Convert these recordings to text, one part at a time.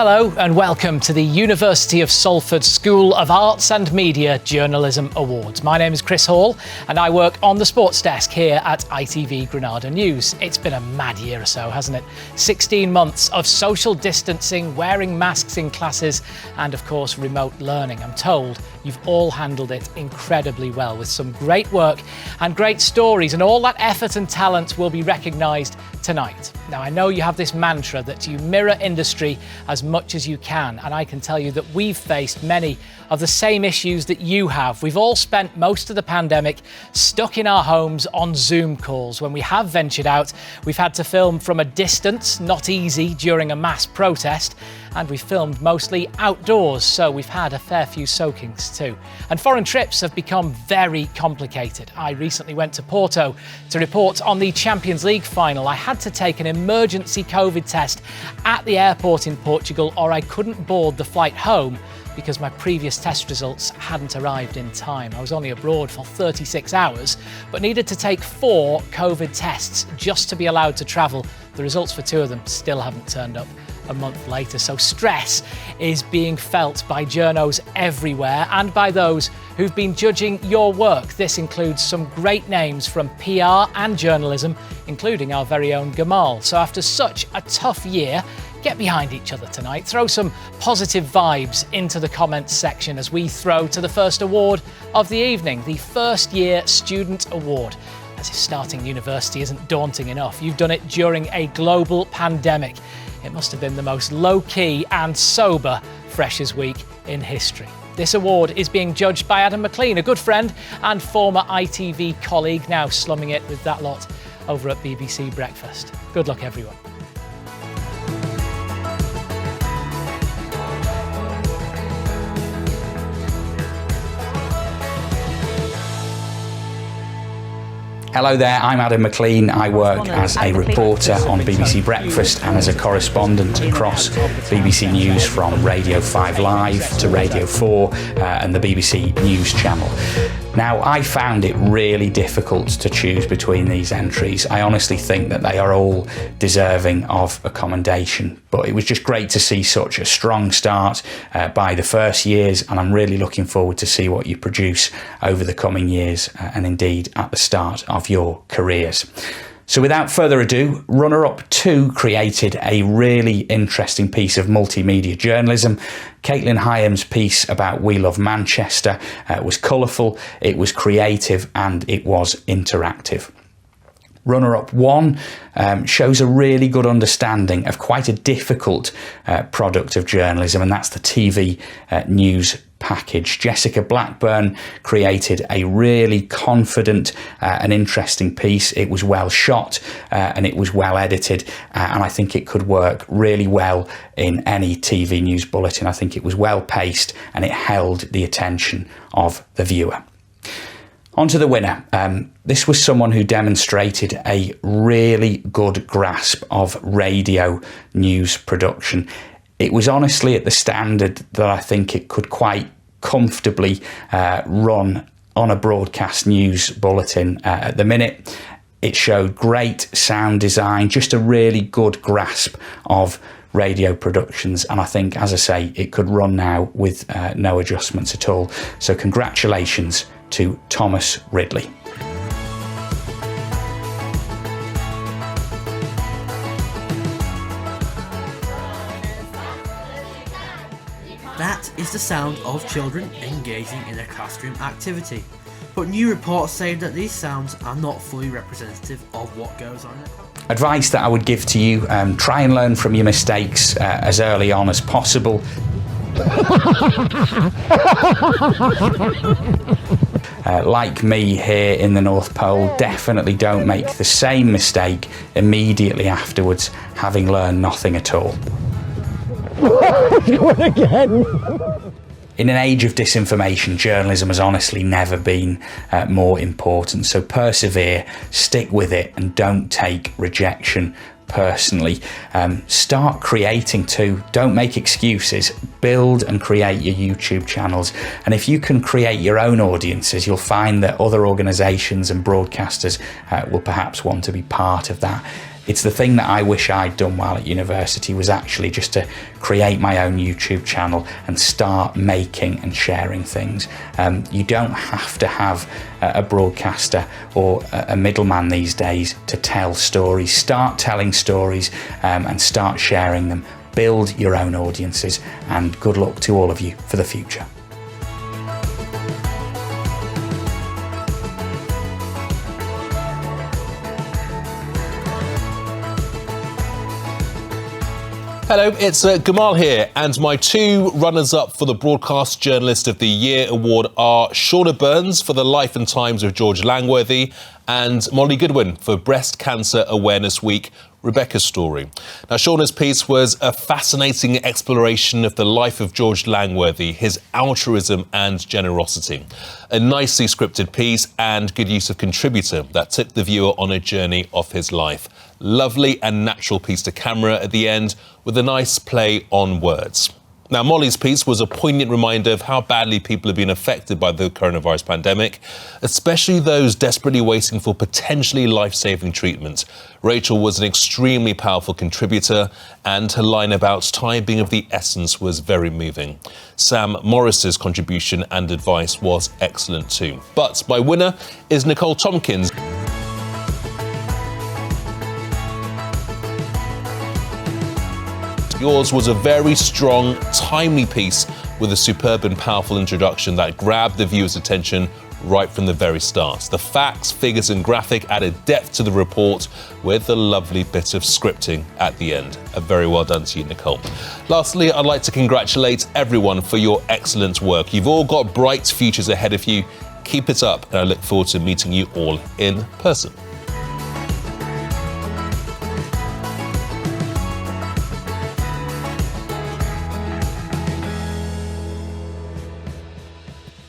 Hello and welcome to the University of Salford School of Arts and Media Journalism Awards. My name is Chris Hall and I work on the sports desk here at ITV Granada News. It's been a mad year or so, hasn't it? 16 months of social distancing, wearing masks in classes and of course remote learning. I'm told you've all handled it incredibly well with some great work and great stories, and all that effort and talent will be recognised tonight. Now, I know you have this mantra that you mirror industry as much as you can, and I can tell you that we've faced many of the same issues that you have. We've all spent most of the pandemic stuck in our homes on Zoom calls. When we have ventured out, we've had to film from a distance, not easy during a mass protest, and we filmed mostly outdoors, so we've had a fair few soakings too. And foreign trips have become very complicated. I recently went to Porto to report on the Champions League final. I had to take an emergency COVID test at the airport in Portugal, or I couldn't board the flight home because my previous test results hadn't arrived in time. I was only abroad for 36 hours, but needed to take 4 COVID tests just to be allowed to travel. The results for 2 of them still haven't turned up a month later. So stress is being felt by journos everywhere and by those who've been judging your work. This includes some great names from PR and journalism, including our very own Gamal. So after such a tough year, get behind each other tonight. Throw some positive vibes into the comments section as we throw to the first award of the evening, the First Year Student Award. As if starting university isn't daunting enough, you've done it during a global pandemic. It must have been the most low-key and sober Freshers' Week in history. This award is being judged by Adam McLean, a good friend and former ITV colleague, now slumming it with that lot over at BBC Breakfast. Good luck, everyone. Hello there, I'm Adam McLean. I work as a reporter on BBC Breakfast and as a correspondent across BBC News from Radio 5 Live to Radio 4 and the BBC News Channel. Now, I found it really difficult to choose between these entries. I honestly think that they are all deserving of a commendation, but it was just great to see such a strong start by the first years, and I'm really looking forward to see what you produce over the coming years and indeed at the start of your careers. So without further ado, runner-up 2 created a really interesting piece of multimedia journalism. Caitlin Hyam's piece about We Love Manchester was colourful, it was creative and it was interactive. Runner-up 1 shows a really good understanding of quite a difficult product of journalism, and that's the TV news package. Jessica Blackburn created a really confident and interesting piece. It was well shot and it was well edited, and I think it could work really well in any TV news bulletin. I think it was well paced and it held the attention of the viewer. On to the winner. This was someone who demonstrated a really good grasp of radio news production. It was honestly at the standard that I think it could quite comfortably run on a broadcast news bulletin at the minute. It showed great sound design, just a really good grasp of radio productions, and I think, as I say, it could run now with no adjustments at all. So congratulations to Thomas Ridley. That is the sound of children engaging in a classroom activity. But new reports say that these sounds are not fully representative of what goes on in a classroom. Advice that I would give to you, try and learn from your mistakes as early on as possible. Like me here in the North Pole, definitely don't make the same mistake immediately afterwards, having learned nothing at all. Again. In an age of disinformation, journalism has honestly never been more important. So persevere, stick with it, and don't take rejection personally. Start creating too. Don't make excuses. Build and create your YouTube channels. And if you can create your own audiences, you'll find that other organisations and broadcasters will perhaps want to be part of that. It's the thing that I wish I'd done while at university, was actually just to create my own YouTube channel and start making and sharing things. You don't have to have a broadcaster or a middleman these days to tell stories. Start telling stories and start sharing them. Build your own audiences, and good luck to all of you for the future. Hello, it's Gamal here, and my two runners-up for the Broadcast Journalist of the Year award are Shauna Burns for The Life and Times of George Langworthy and Molly Goodwin for Breast Cancer Awareness Week, Rebecca's Story. Now, Shauna's piece was a fascinating exploration of the life of George Langworthy, his altruism and generosity. A nicely scripted piece and good use of contributor that took the viewer on a journey of his life. Lovely and natural piece to camera at the end with a nice play on words. Now, Molly's piece was a poignant reminder of how badly people have been affected by the coronavirus pandemic, especially those desperately waiting for potentially life-saving treatment. Rachel was an extremely powerful contributor, and her line about time being of the essence was very moving. Sam Morris's contribution and advice was excellent too. But my winner is Nicole Tompkins. Yours was a very strong, timely piece with a superb and powerful introduction that grabbed the viewer's attention right from the very start. The facts, figures and graphic added depth to the report with a lovely bit of scripting at the end. A very well done to you, Nicole. Lastly, I'd like to congratulate everyone for your excellent work. You've all got bright futures ahead of you. Keep it up, and I look forward to meeting you all in person.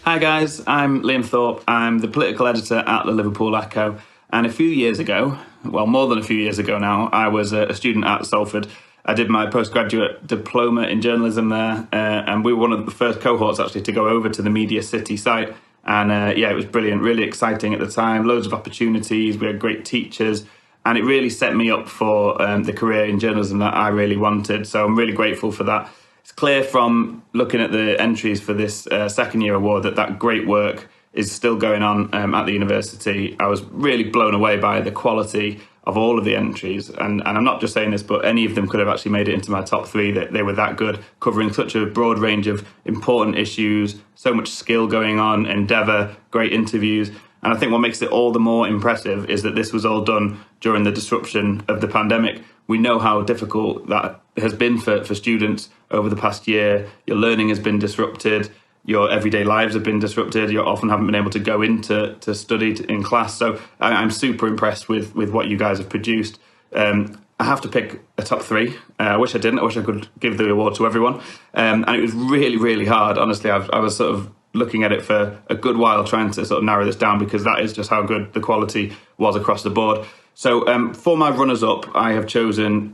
Hi guys, I'm Liam Thorpe. I'm the political editor at the Liverpool Echo, and a few years ago, well more than a few years ago now, I was a student at Salford. I did my postgraduate diploma in journalism there, and we were one of the first cohorts actually to go over to the Media City site, and it was brilliant, really exciting at the time, loads of opportunities, we had great teachers, and it really set me up for the career in journalism that I really wanted, so I'm really grateful for that. It's clear from looking at the entries for this second year award that great work is still going on at the university. I was really blown away by the quality of all of the entries, and I'm not just saying this, but any of them could have actually made it into my top three. That they were that good, covering such a broad range of important issues, so much skill going on, endeavour, great interviews. And I think what makes it all the more impressive is that this was all done during the disruption of the pandemic. We know how difficult that has been for students over the past year. Your learning has been disrupted. Your everyday lives have been disrupted. You often haven't been able to go into study in class. So I'm super impressed with what you guys have produced. I have to pick a top three. I wish I didn't. I wish I could give the award to everyone. And it was really, really hard. Honestly, I was sort of looking at it for a good while, trying to sort of narrow this down, because that is just how good the quality was across the board. So for my runners-up, I have chosen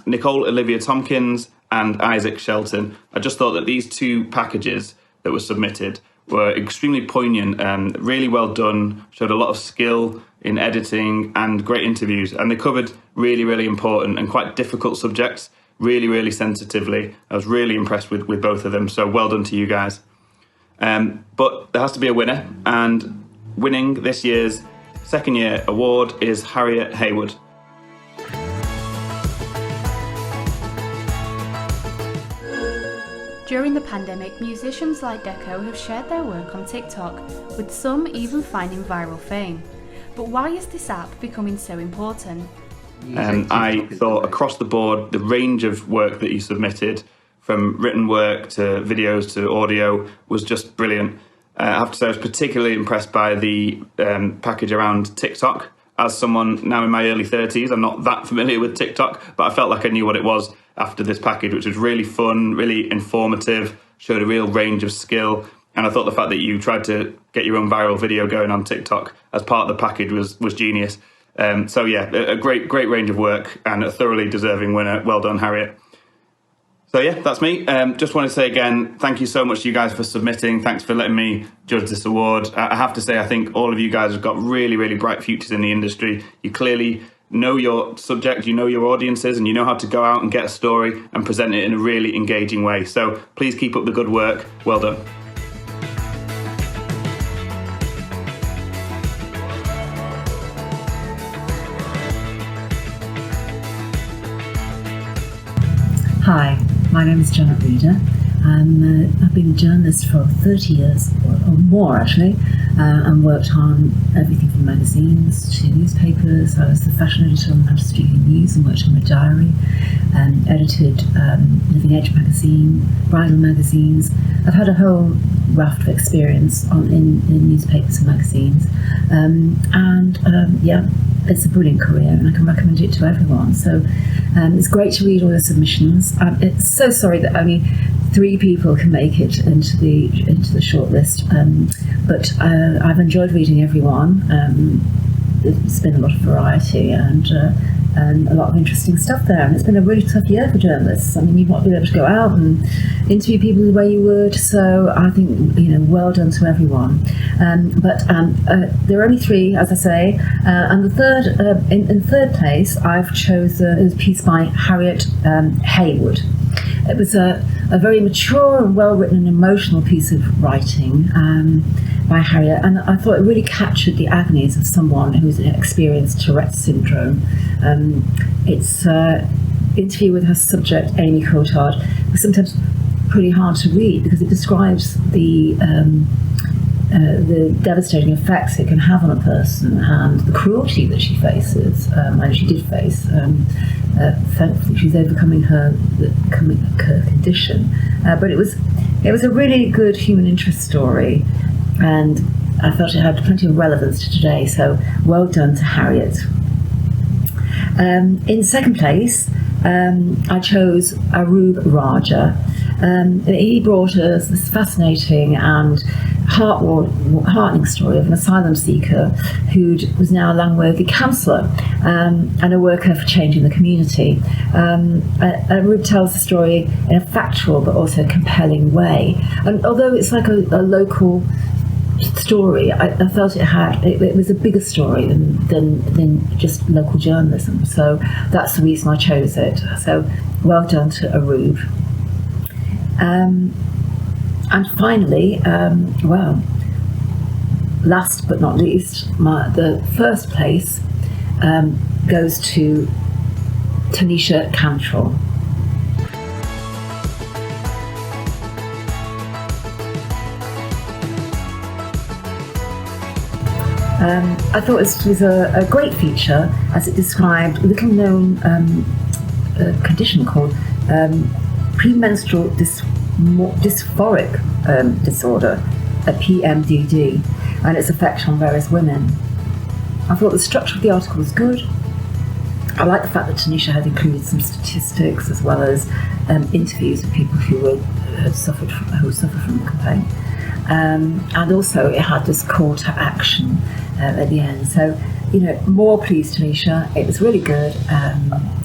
Nicole Olivia Tompkins and Isaac Shelton. I just thought that these two packages that were submitted were extremely poignant, really well done, showed a lot of skill in editing and great interviews. And they covered really, really important and quite difficult subjects, really, really sensitively. I was really impressed with both of them. So well done to you guys. But there has to be a winner, and winning this year's second year award is Harriet Haywood. During the pandemic, musicians like Deco have shared their work on TikTok, with some even finding viral fame. But why is this app becoming so important? I thought across the board, the range of work that you submitted, from written work to videos to audio, was just brilliant. I have to say I was particularly impressed by the package around TikTok. As someone now in my early 30s, I'm not that familiar with TikTok, but I felt like I knew what it was after this package, which was really fun, really informative, showed a real range of skill. And I thought the fact that you tried to get your own viral video going on TikTok as part of the package was genius. So yeah, a great range of work and a thoroughly deserving winner. Well done, Harriet. So yeah, that's me. Just want to say again, thank you so much to you guys for submitting. Thanks for letting me judge this award. I have to say, I think all of you guys have got really, really bright futures in the industry. You clearly know your subject, you know your audiences, and you know how to go out and get a story and present it in a really engaging way. So please keep up the good work. Well done. Hi, my name is Janet Reader. I've been a journalist for 30 years, or more actually, and worked on everything from magazines to newspapers. I was the fashion editor on Manchester Evening News and worked on my diary, edited Living Age magazine, bridal magazines. I've had a whole raft of experience in newspapers and magazines, it's a brilliant career and I can recommend it to everyone. So it's great to read all the submissions. It's so sorry that only 3 people can make it into the shortlist, but I've enjoyed reading everyone. There's been a lot of variety and a lot of interesting stuff there, and it's been a really tough year for journalists. I mean, you've not been able to go out and interview people the way you would, so I think, well done to everyone. But there are only 3, as I say, and the third, in third place, I've chosen a piece by Harriet Haywood. It was a very mature and well-written and emotional piece of writing by Harriet, and I thought it really captured the agonies of someone who's experienced Tourette's syndrome. It's interview with her subject, Amy Coulthard, was sometimes pretty hard to read because it describes the devastating effects it can have on a person and the cruelty that she faces, and she did face. Thankfully, she's overcoming her condition. But it was a really good human interest story, and I felt it had plenty of relevance to today. So well done to Harriet. In second place, I chose Arup Raja. He brought us this fascinating and heartening story of an asylum seeker who was now a Langworthy councillor and a worker for changing the community. Arup tells the story in a factual but also compelling way. And although it's like a local story, I felt it was a bigger story than just local journalism. So that's the reason I chose it. So well done to Arup. And finally, last but not least, the first place goes to Tanisha Cantrell. I thought this was a great feature as it described a little known condition called premenstrual dysphoric disorder, a PMDD, and its effect on various women. I thought the structure of the article was good. I like the fact that Tanisha had included some statistics as well as interviews with people who suffer from the complaint. And also it had this call to action at the end. So, more please, Tanisha. It was really good.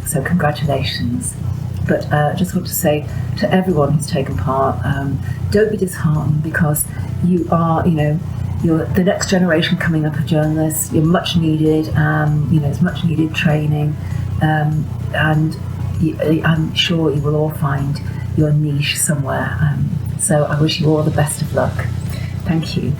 So congratulations. But I just want to say to everyone who's taken part, don't be disheartened because you are, you're the next generation coming up of journalists. You're much needed. It's much needed training, and I'm sure you will all find your niche somewhere. So I wish you all the best of luck. Thank you.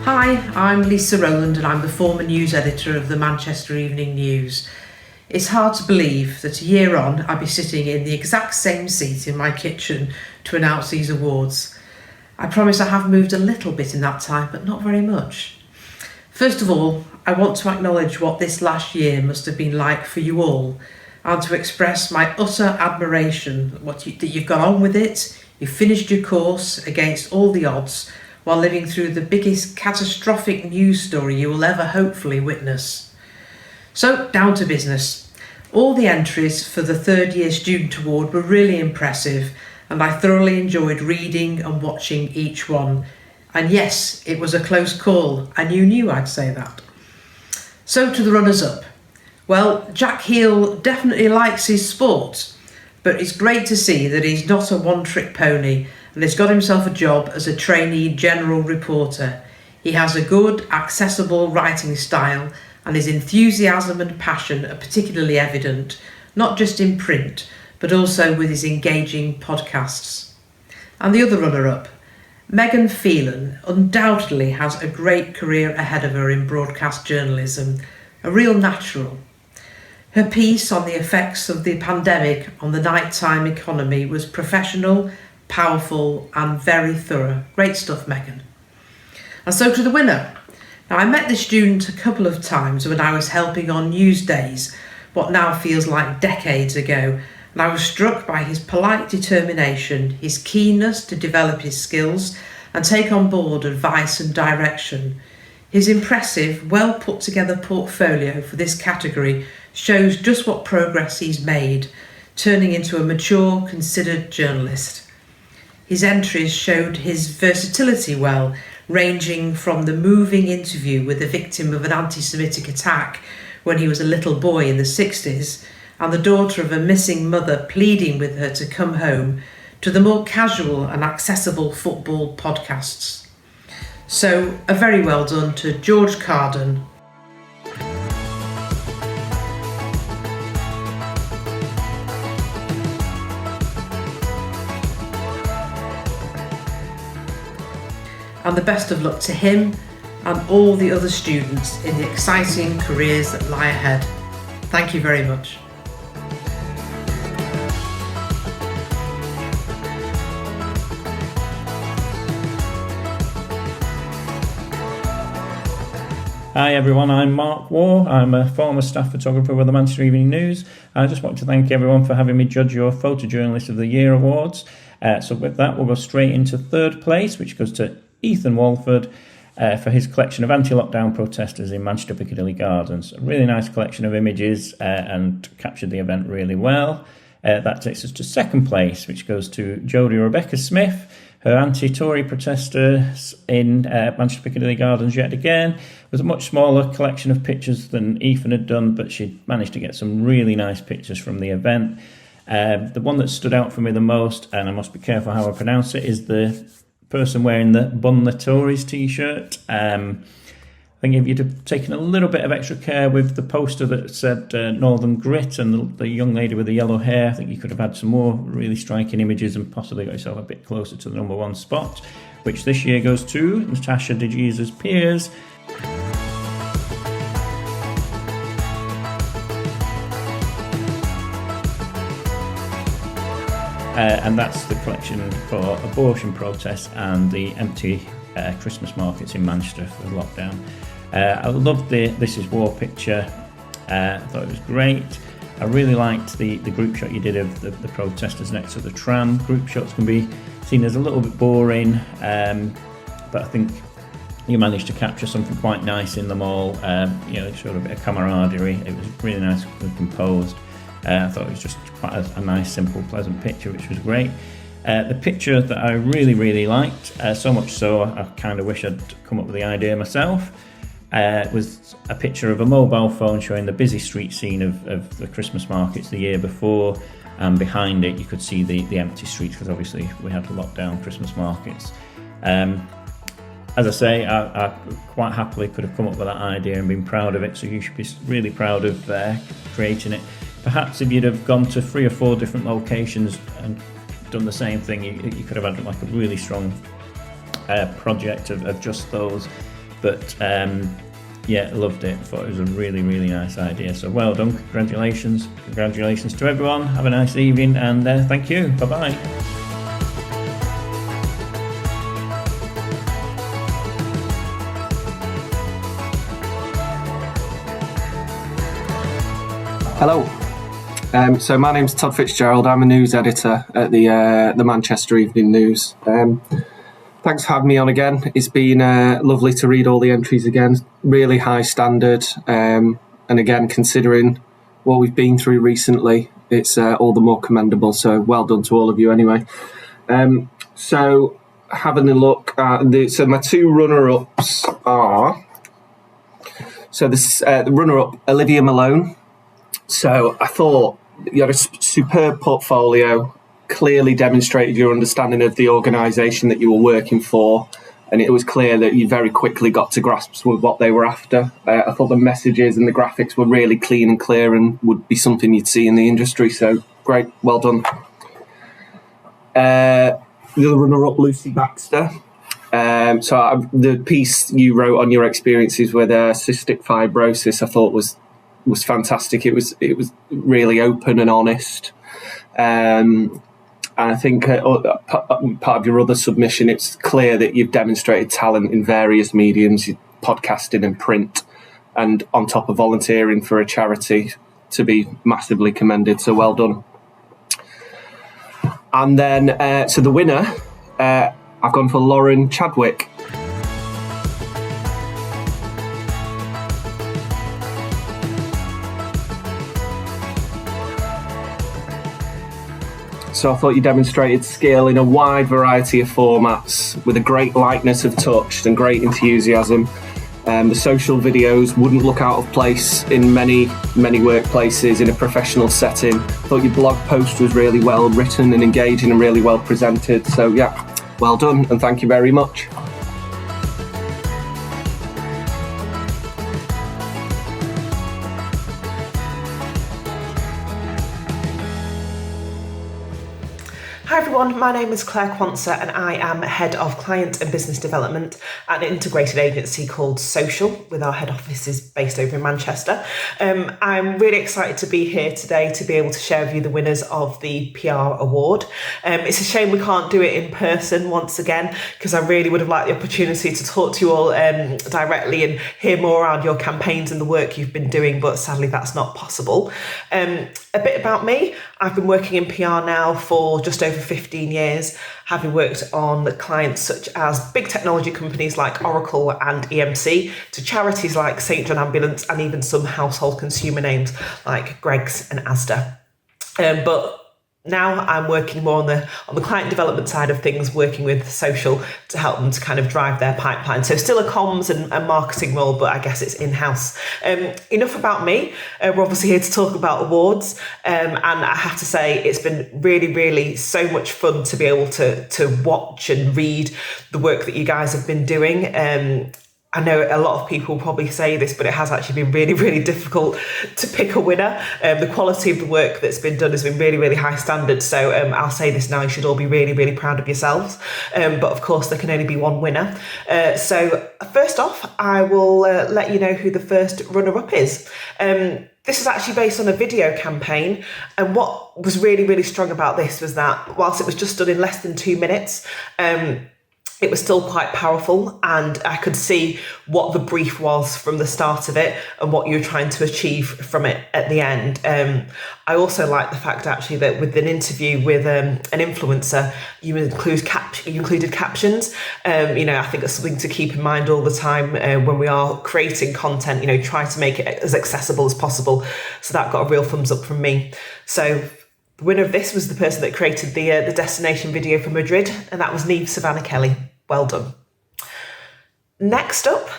Hi, I'm Lisa Rowland and I'm the former news editor of the Manchester Evening News. It's hard to believe that a year on I'll be sitting in the exact same seat in my kitchen to announce these awards. I promise I have moved a little bit in that time, but not very much. First of all, I want to acknowledge what this last year must have been like for you all and to express my utter admiration that you've gone on with it, you've finished your course against all the odds while living through the biggest catastrophic news story you will ever hopefully witness. So, down to business. All the entries for the third year student award were really impressive and I thoroughly enjoyed reading and watching each one. And yes, it was a close call and you knew I'd say that. So to the runners-up. Well, Jack Heel definitely likes his sport, But it's great to see that he's not a one-trick pony and has got himself a job as a trainee general reporter. He has a good, accessible writing style, and his enthusiasm and passion are particularly evident, not just in print, but also with his engaging podcasts. And the other runner-up, Megan Phelan, undoubtedly has a great career ahead of her in broadcast journalism, a real natural. Her piece on the effects of the pandemic on the nighttime economy was professional, powerful and very thorough. Great stuff, Megan. And so to the winner. Now, I met this student a couple of times when I was helping on Newsdays, what now feels like decades ago, and I was struck by his polite determination, his keenness to develop his skills and take on board advice and direction. His impressive, well put together portfolio for this category shows just what progress he's made, turning into a mature, considered journalist. His entries showed his versatility well, ranging from the moving interview with the victim of an anti-Semitic attack when he was a little boy in the 60s, and the daughter of a missing mother pleading with her to come home, to the more casual and accessible football podcasts. So, a very well done to George Carden. And the best of luck to him and all the other students in the exciting careers that lie ahead. Thank you very much. Hi everyone, I'm Mark Waugh. I'm a former staff photographer with the Manchester Evening News. I just want to thank everyone for having me judge your Photojournalist of the Year awards. So with that, we'll go straight into third place, which goes to Ethan Walford for his collection of anti-lockdown protesters in Manchester Piccadilly Gardens. A really nice collection of images and captured the event really well. That takes us to second place, which goes to Jodie Rebecca Smith. Her anti-Tory protesters in Manchester Piccadilly Gardens yet again. It was a much smaller collection of pictures than Ethan had done, but she managed to get some really nice pictures from the event. The one that stood out for me the most, and I must be careful how I pronounce it, is the person wearing the Bun the Tories t-shirt. I think if you'd have taken a little bit of extra care with the poster that said Northern Grit and the young lady with the yellow hair, I think you could have had some more really striking images and possibly got yourself a bit closer to the number one spot, which this year goes to Natasha De Jesus Piers. And that's the collection for abortion protests and the empty Christmas markets in Manchester for the lockdown. I loved the This Is War picture. I thought it was great. I really liked the group shot you did of the protesters next to the tram. Group shots can be seen as a little bit boring, but I think you managed to capture something quite nice in them all. It showed a bit of camaraderie. It was really nice and composed. I thought it was just quite a nice, simple, pleasant picture, which was great. The picture that I really, really liked, so much so I kind of wish I'd come up with the idea myself, was a picture of a mobile phone showing the busy street scene of the Christmas markets the year before, and behind it you could see the empty streets, because obviously we had to lock down Christmas markets. As I say, I quite happily could have come up with that idea and been proud of it, so you should be really proud of creating it. Perhaps if you'd have gone to 3 or 4 different locations and done the same thing, you could have had like a really strong project of just those. But yeah, loved it. Thought it was a really, really nice idea. So well done. Congratulations. Congratulations to everyone. Have a nice evening and thank you. Bye-bye. Hello. So my name's Todd Fitzgerald. I'm a news editor at the Manchester Evening News. Thanks for having me on again. It's been lovely to read all the entries again. Really high standard. And again, considering what we've been through recently, it's all the more commendable. So well done to all of you anyway. So having a look at so my 2 runner-ups are... So the runner-up, Olivia Malone. So I thought you had a superb portfolio, clearly demonstrated your understanding of the organisation that you were working for, and it was clear that you very quickly got to grasp with what they were after. I thought the messages and the graphics were really clean and clear and would be something you'd see in the industry, so great, well done. The other runner-up, Lucy Baxter. The piece you wrote on your experiences with cystic fibrosis, I thought was fantastic. It was really open and honest. And I think part of your other submission, it's clear that you've demonstrated talent in various mediums, podcasting and print, and on top of volunteering for a charity, to be massively commended. So well done. And then, so the winner, I've gone for Lauren Chadwick. So I thought you demonstrated skill in a wide variety of formats with a great lightness of touch and great enthusiasm. The social videos wouldn't look out of place in many workplaces in a professional setting. I thought your blog post was really well written and engaging and really well presented. So yeah, well done and thank you very much. Hi everyone, my name is Claire Quantzer and I am Head of Client and Business Development at an integrated agency called Social, with our head offices based over in Manchester. I'm really excited to be here today to be able to share with you the winners of the PR award. It's a shame we can't do it in person once again, because I really would have liked the opportunity to talk to you all directly and hear more around your campaigns and the work you've been doing, but sadly that's not possible. A bit about me, I've been working in PR now for just over 15 years, having worked on clients such as big technology companies like Oracle and EMC, to charities like St John Ambulance, and even some household consumer names like Greggs and Asda. But now I'm working more on the client development side of things, working with Social to help them to kind of drive their pipeline. So still a comms and marketing role, but I guess it's in-house. Enough about me. We're obviously here to talk about awards. And I have to say, it's been really, really so much fun to be able to watch and read the work that you guys have been doing. I know a lot of people probably say this, but it has actually been really, really difficult to pick a winner. The quality of the work that's been done has been really, really high standard. So I'll say this now, you should all be really, really proud of yourselves. But of course, there can only be one winner. So first off, I will let you know who the first runner-up is. This is actually based on a video campaign. And what was really, really strong about this was that whilst it was just done in less than 2 minutes, it was still quite powerful, and I could see what the brief was from the start of it and what you were trying to achieve from it at the end. I also like the fact actually that with an interview with an influencer, you included captions. I think that's something to keep in mind all the time when we are creating content. Try to make it as accessible as possible. So that got a real thumbs up from me. So the winner of this was the person that created the destination video for Madrid, and that was Neve Savannah Kelly. Well done. Next up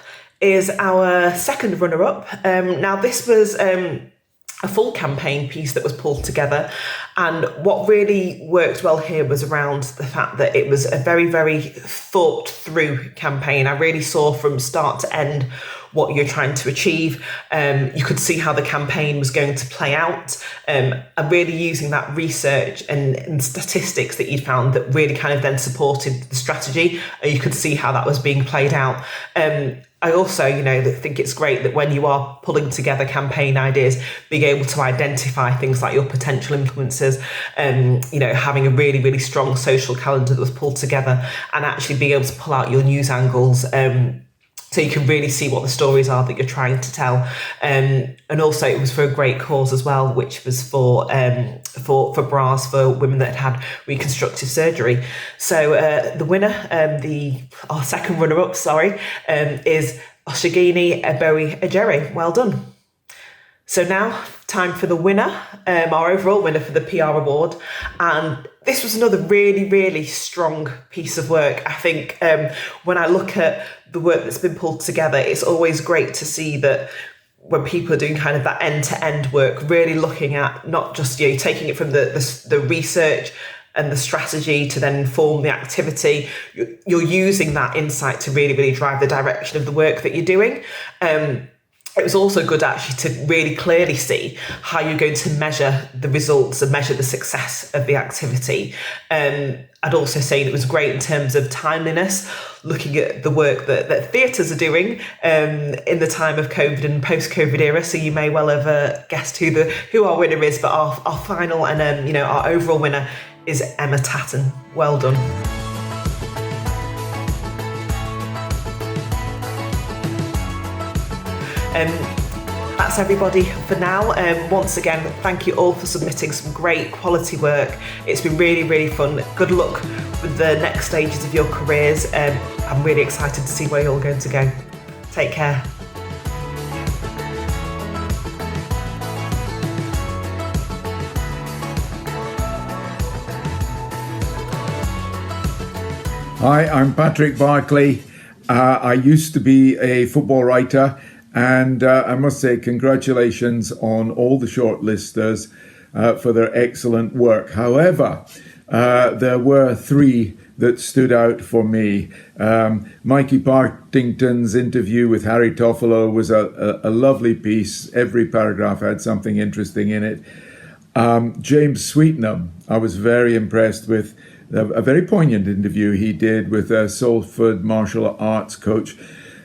is our second runner-up. Now, this was a full campaign piece that was pulled together, and what really worked well here was around the fact that it was a very, very thought-through campaign. I really saw from start to end what you're trying to achieve. You could see how the campaign was going to play out, and really using that research and statistics that you'd found that really kind of then supported the strategy, and you could see how that was being played out. I also, think it's great that when you are pulling together campaign ideas, being able to identify things like your potential influencers, having a really, really strong social calendar that was pulled together, and actually being able to pull out your news angles, so you can really see what the stories are that you're trying to tell. And also it was for a great cause as well, which was for bras for women that had reconstructive surgery. So the winner, our second runner-up, is Oshigini Eberi Ejere. Well done. So now, time for the winner, our overall winner for the PR award. And this was another really, really strong piece of work. I think when I look at the work that's been pulled together, it's always great to see that when people are doing kind of that end-to-end work, really looking at not just, taking it from the research and the strategy to then inform the activity. You're using that insight to really, really drive the direction of the work that you're doing. It was also good actually to really clearly see how you're going to measure the results and measure the success of the activity. I'd also say that it was great in terms of timeliness, looking at the work that theatres are doing in the time of COVID and post-COVID era. So you may well have guessed who our winner is, but our final and our overall winner is Emma Tatton. Well done. That's everybody for now. Once again, thank you all for submitting some great quality work. It's been really, really fun. Good luck with the next stages of your careers. I'm really excited to see where you're all going to go. Take care. Hi, I'm Patrick Barclay. I used to be a football writer. And I must say, congratulations on all the shortlisters for their excellent work. However, there were three that stood out for me. Mikey Partington's interview with Harry Toffolo was a lovely piece. Every paragraph had something interesting in it. James Sweetnam, I was very impressed with a very poignant interview he did with a Salford martial arts coach.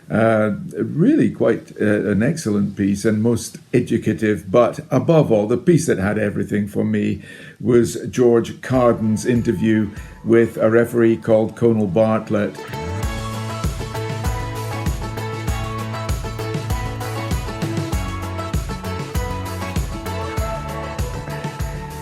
Really quite an excellent piece and most educative, but above all, the piece that had everything for me was George Carden's interview with a referee called Conal Bartlett.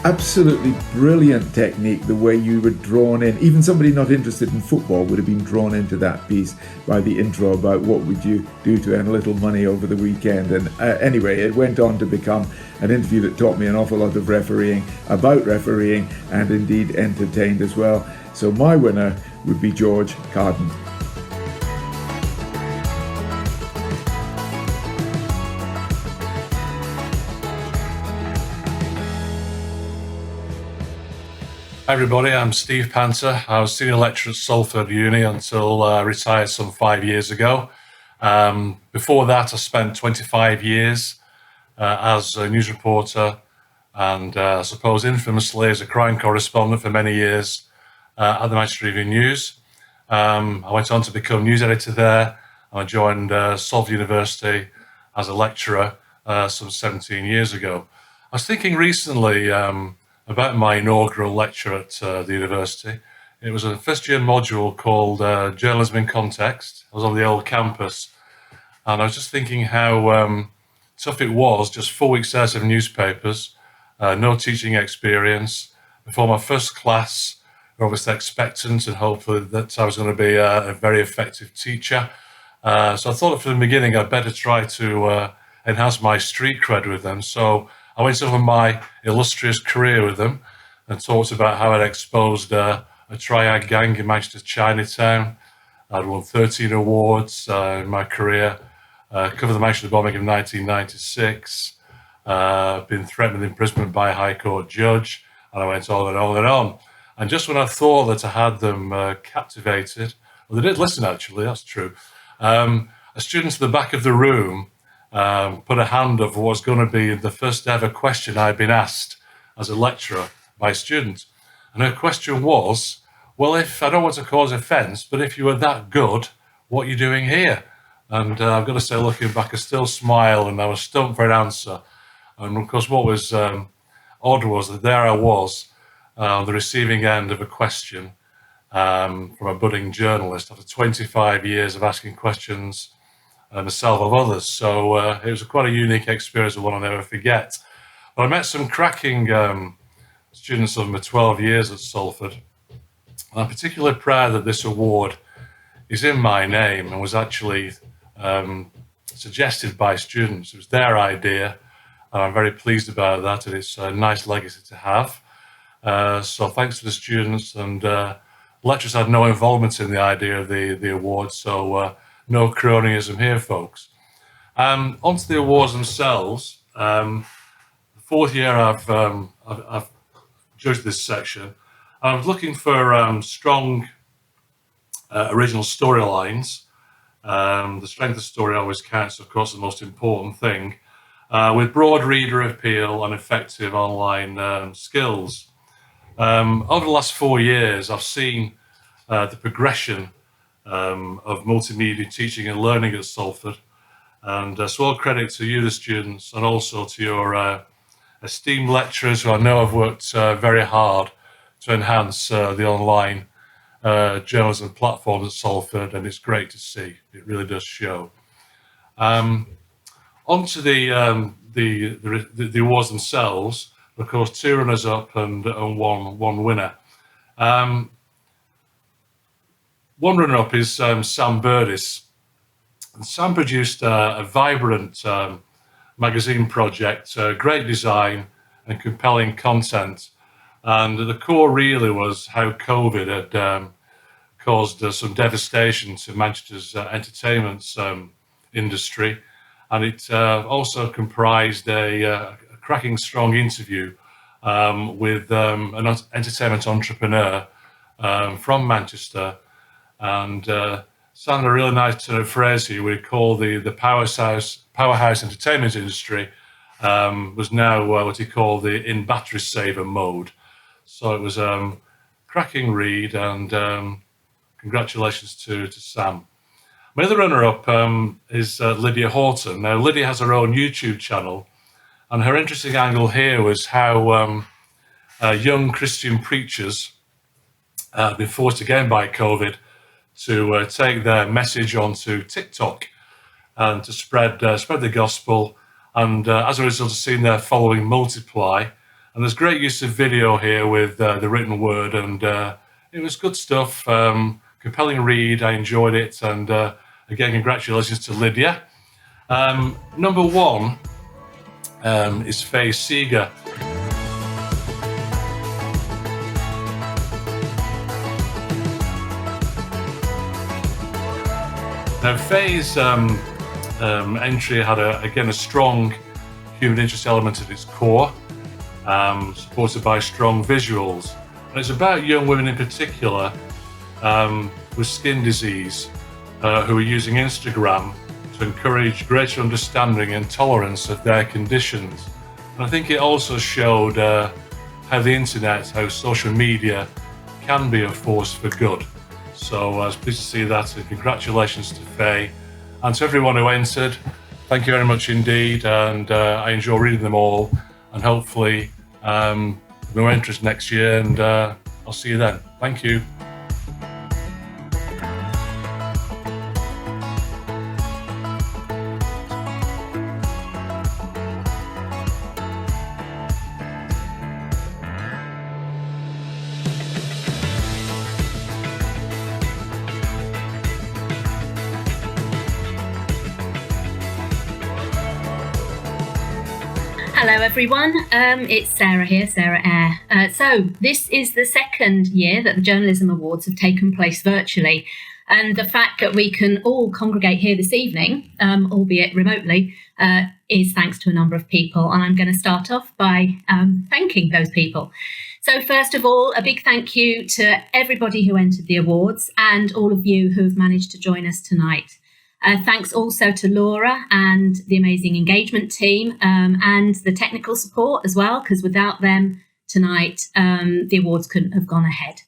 Absolutely brilliant technique, the way you were drawn in. Even somebody not interested in football would have been drawn into that piece by the intro about what would you do to earn a little money over the weekend. And anyway, it went on to become an interview that taught me an awful lot of refereeing, about refereeing, and indeed entertained as well. So my winner would be George Carden. Hi everybody, I'm Steve Panter. I was senior lecturer at Salford Uni until I retired some 5 years ago. Before that, I spent 25 years as a news reporter and I suppose infamously as a crime correspondent for many years at the Manchester Evening News. I went on to become news editor there and I joined Salford University as a lecturer some 17 years ago. I was thinking recently about my inaugural lecture at the university. It was a first-year module called Journalism in Context. I was on the old campus, and I was just thinking how tough it was, just 4 weeks out of newspapers, no teaching experience. Before my first class, I was expectant and hopeful that I was going to be a very effective teacher. So I thought from the beginning I'd better try to enhance my street cred with them. So I went over my illustrious career with them and talked about how I'd exposed a triad gang in Manchester Chinatown. I'd won 13 awards in my career, covered the Manchester bombing of 1996, been threatened with imprisonment by a High Court judge, and I went on and on and on. And just when I thought that I had them captivated, well, they did listen actually, that's true, a student at the back of the room put a hand up for what was going to be the first ever question I'd been asked as a lecturer by a student. And her question was, well, if I don't want to cause offence, but if you were that good, what are you doing here? And I've got to say, looking back, I still smile and I was stumped for an answer. And of course, what was odd was that there I was on the receiving end of a question from a budding journalist after 25 years of asking questions myself of others. So it was quite a unique experience, one I'll never forget. But I met some cracking students of my 12 years at Salford. And I'm particularly proud that this award is in my name and was actually suggested by students. It was their idea, and I'm very pleased about that, and it's a nice legacy to have. So thanks to the students, and lecturers had no involvement in the idea of the award, so no cronyism here, folks. Onto the awards themselves. The fourth year I've judged this section. I was looking for strong original storylines. The strength of story always counts, of course, the most important thing, with broad reader appeal and effective online skills. Over the last 4 years, I've seen the progression of multimedia teaching and learning at Salford. And so all credit to you, the students, and also to your esteemed lecturers who I know have worked very hard to enhance the online journalism platform at Salford, and it's great to see. It really does show. On to the awards themselves. Of course, 2 runners-up and one winner. One runner-up is Sam Burdis. And Sam produced a vibrant magazine project, great design and compelling content. And the core really was how COVID had caused some devastation to Manchester's entertainment industry. And it also comprised a cracking strong interview with an entertainment entrepreneur from Manchester. And Sam had a really nice turn of phrase here. We call the powerhouse entertainment industry was now what he called the in battery saver mode. So it was a cracking read, and congratulations to Sam. My other runner-up is Lydia Horton. Now, Lydia has her own YouTube channel, and her interesting angle here was how young Christian preachers have been forced again by COVID to take their message onto TikTok and to spread the gospel. And as a result, I've seen their following multiply. And there's great use of video here with the written word, and it was good stuff. Compelling read. I enjoyed it, and again, congratulations to Lydia. Number 1 is Faye Seeger. Now, Faye's entry had a strong human interest element at its core, supported by strong visuals. And it's about young women in particular with skin disease who are using Instagram to encourage greater understanding and tolerance of their conditions. And I think it also showed how the internet, how social media can be a force for good. So I was pleased to see that, and congratulations to Faye. And to everyone who entered, thank you very much indeed, and I enjoy reading them all, and hopefully more interest next year, and I'll see you then. Thank you. Hello everyone, it's Sarah here, Sarah Eyre. So this is the second year that the Journalism Awards have taken place virtually, and the fact that we can all congregate here this evening, albeit remotely, is thanks to a number of people, and I'm going to start off by thanking those people. So first of all, a big thank you to everybody who entered the awards and all of you who have managed to join us tonight. Thanks also to Laura and the amazing engagement team and the technical support as well, because without them tonight, the awards couldn't have gone ahead.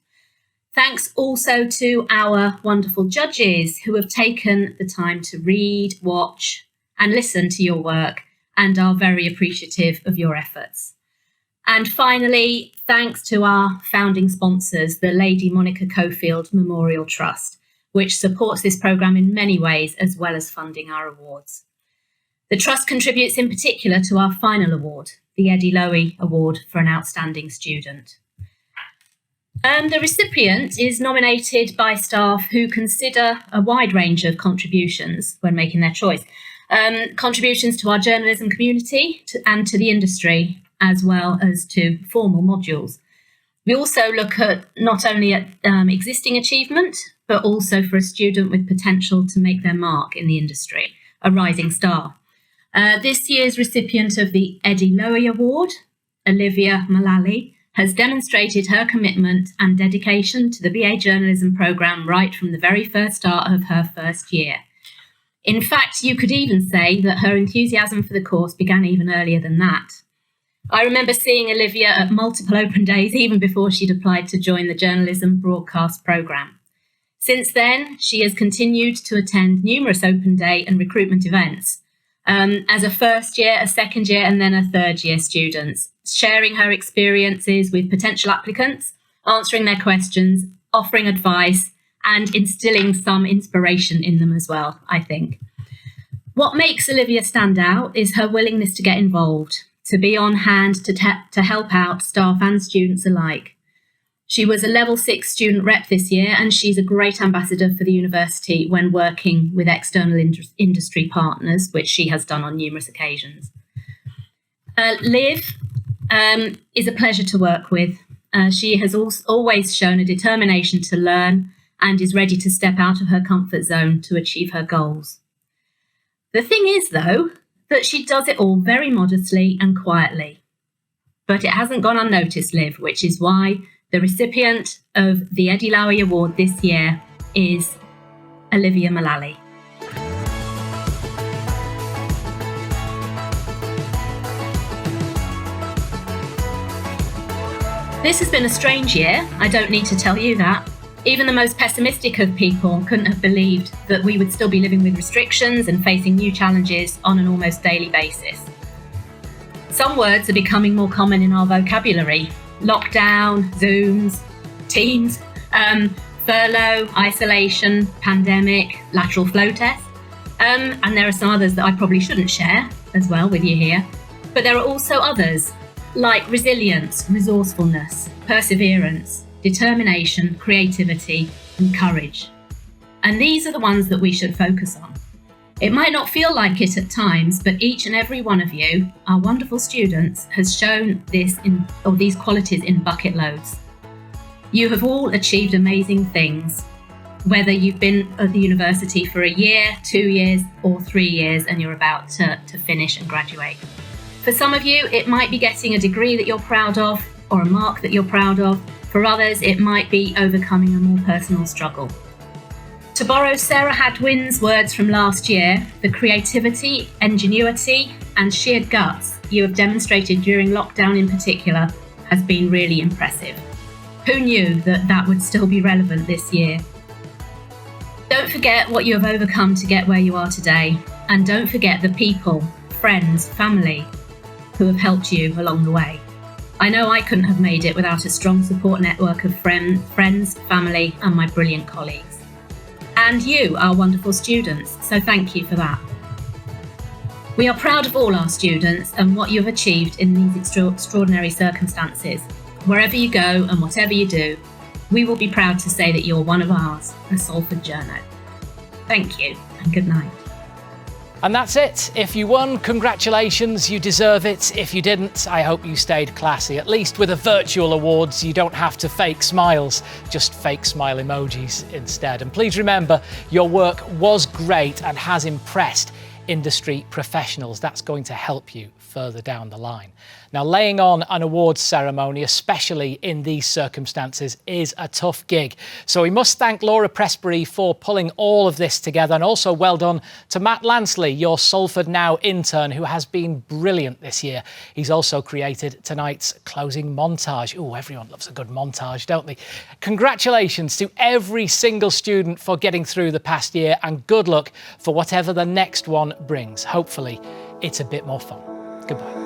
Thanks also to our wonderful judges who have taken the time to read, watch and listen to your work and are very appreciative of your efforts. And finally, thanks to our founding sponsors, the Lady Monica Cofield Memorial Trust, which supports this programme in many ways, as well as funding our awards. The Trust contributes in particular to our final award, the Eddie Lowy Award for an Outstanding Student. The recipient is nominated by staff who consider a wide range of contributions when making their choice. Contributions to our journalism community and to the industry, as well as to formal modules. We also look at not only at existing achievement, but also for a student with potential to make their mark in the industry, a rising star. This year's recipient of the Eddie Lowy Award, Olivia Mullally, has demonstrated her commitment and dedication to the BA journalism programme right from the very first start of her first year. In fact, you could even say that her enthusiasm for the course began even earlier than that. I remember seeing Olivia at multiple open days even before she'd applied to join the journalism broadcast programme. Since then, she has continued to attend numerous open day and recruitment events as a first year, a second year, and then a third year student, sharing her experiences with potential applicants, answering their questions, offering advice, and instilling some inspiration in them as well, I think. What makes Olivia stand out is her willingness to get involved, to be on hand to help out staff and students alike. She was a level 6 student rep this year, and she's a great ambassador for the university when working with external industry partners, which she has done on numerous occasions. Liv is a pleasure to work with. She has always shown a determination to learn and is ready to step out of her comfort zone to achieve her goals. The thing is, though, that she does it all very modestly and quietly. But it hasn't gone unnoticed, Liv, which is why the recipient of the Eddie Lowy Award this year is Olivia Mullally. This has been a strange year, I don't need to tell you that. Even the most pessimistic of people couldn't have believed that we would still be living with restrictions and facing new challenges on an almost daily basis. Some words are becoming more common in our vocabulary. Lockdown, Zooms, teens, furlough, isolation, pandemic, lateral flow test. And there are some others that I probably shouldn't share as well with you here. But there are also others like resilience, resourcefulness, perseverance, determination, creativity, and courage. And these are the ones that we should focus on. It might not feel like it at times, but each and every one of you, our wonderful students, has shown these qualities in bucket loads. You have all achieved amazing things, whether you've been at the university for a year, 2 years, or 3 years, and you're about to finish and graduate. For some of you, it might be getting a degree that you're proud of, or a mark that you're proud of. For others, it might be overcoming a more personal struggle. To borrow Sarah Hadwin's words from last year, the creativity, ingenuity, and sheer guts you have demonstrated during lockdown in particular has been really impressive. Who knew that that would still be relevant this year? Don't forget what you have overcome to get where you are today, and don't forget the people, friends, family who have helped you along the way. I know I couldn't have made it without a strong support network of friends, family, and my brilliant colleagues. And you, our wonderful students, so thank you for that. We are proud of all our students and what you have achieved in these extraordinary circumstances. Wherever you go and whatever you do, we will be proud to say that you're one of ours, a Salford Journo. Thank you and good night. And that's it. If you won, congratulations, you deserve it. If you didn't, I hope you stayed classy. At least with the virtual awards, you don't have to fake smiles, just fake smile emojis instead. And please remember, your work was great and has impressed industry professionals. That's going to help you further down the line. Now, laying on an awards ceremony, especially in these circumstances, is a tough gig. So we must thank Laura Pressbury for pulling all of this together, and also well done to Matt Lansley, your Salford Now intern, who has been brilliant this year. He's also created tonight's closing montage. Oh, everyone loves a good montage, don't they? Congratulations to every single student for getting through the past year, and good luck for whatever the next one brings. Hopefully, it's a bit more fun. Goodbye.